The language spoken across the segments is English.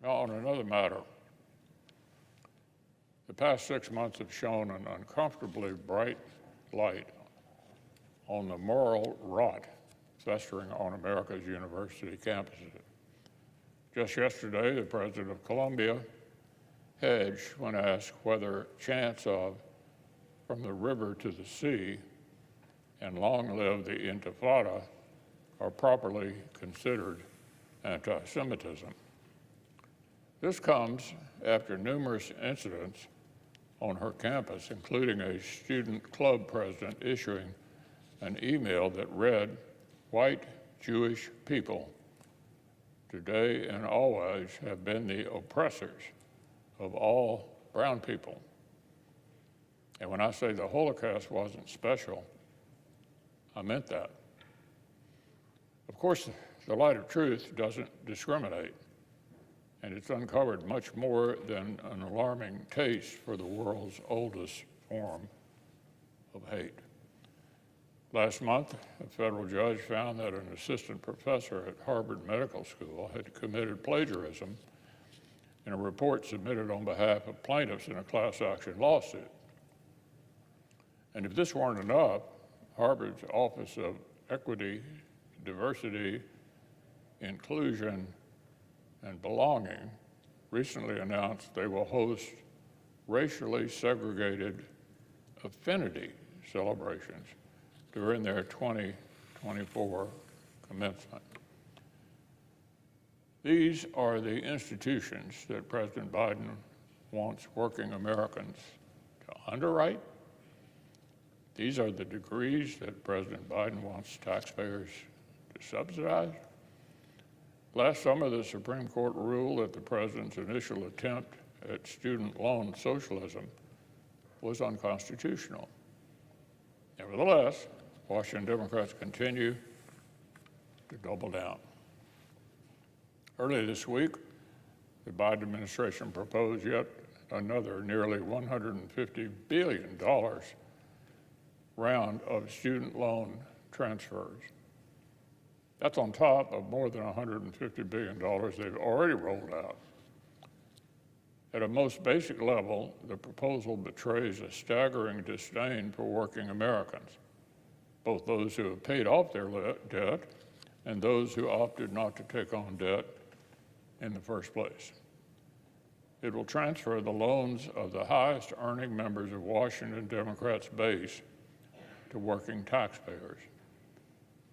Now, on another matter, the past 6 months have shown an uncomfortably bright light on the moral rot festering on America's university campuses. Just yesterday, the president of Columbia hedged when asked whether chants of "from the river to the sea" and "long live the Intifada" are properly considered anti-Semitism. This comes after numerous incidents on her campus, including a student club president issuing an email that read, "White Jewish people today and always have been the oppressors of all brown people." And when I say the Holocaust wasn't special, I meant that. Of course, the light of truth doesn't discriminate, and it's uncovered much more than an alarming taste for the world's oldest form of hate. Last month, a federal judge found that an assistant professor at Harvard Medical School had committed plagiarism in a report submitted on behalf of plaintiffs in a class action lawsuit. And if this weren't enough, Harvard's Office of Equity, Diversity, Inclusion, and Belonging recently announced they will host racially segregated affinity celebrations during their 2024 commencement. These are the institutions that President Biden wants working Americans to underwrite. These are the degrees that President Biden wants taxpayers to subsidize. Last summer, the Supreme Court ruled that the president's initial attempt at student loan socialism was unconstitutional. Nevertheless, Washington Democrats continue to double down. Earlier this week, the Biden administration proposed yet another nearly $150 billion round of student loan transfers. That's on top of more than $150 billion they've already rolled out. At a most basic level, the proposal betrays a staggering disdain for working Americans, both those who have paid off their debt and those who opted not to take on debt in the first place. It will transfer the loans of the highest earning members of Washington Democrats' base to working taxpayers.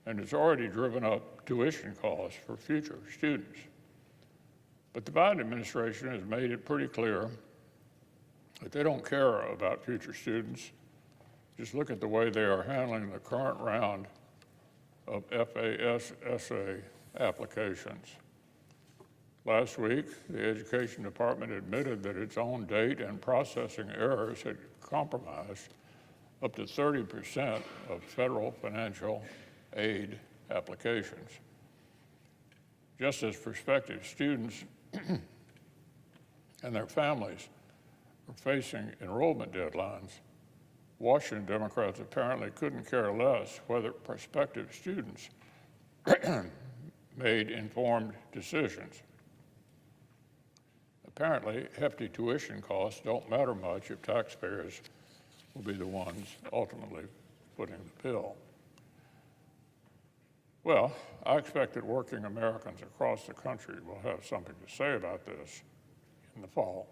And it's already driven up tuition costs for future students. But the Biden administration has made it pretty clear that they don't care about future students. Just look at the way they are handling the current round of FAFSA applications. Last week, the Education Department admitted that its own date and processing errors had compromised up to 30% of federal financial aid applications. Just as prospective students and their families are facing enrollment deadlines, Washington Democrats apparently couldn't care less whether prospective students made informed decisions. Apparently, hefty tuition costs don't matter much if taxpayers will be the ones ultimately footing the bill. Well, I expect that working Americans across the country will have something to say about this in the fall.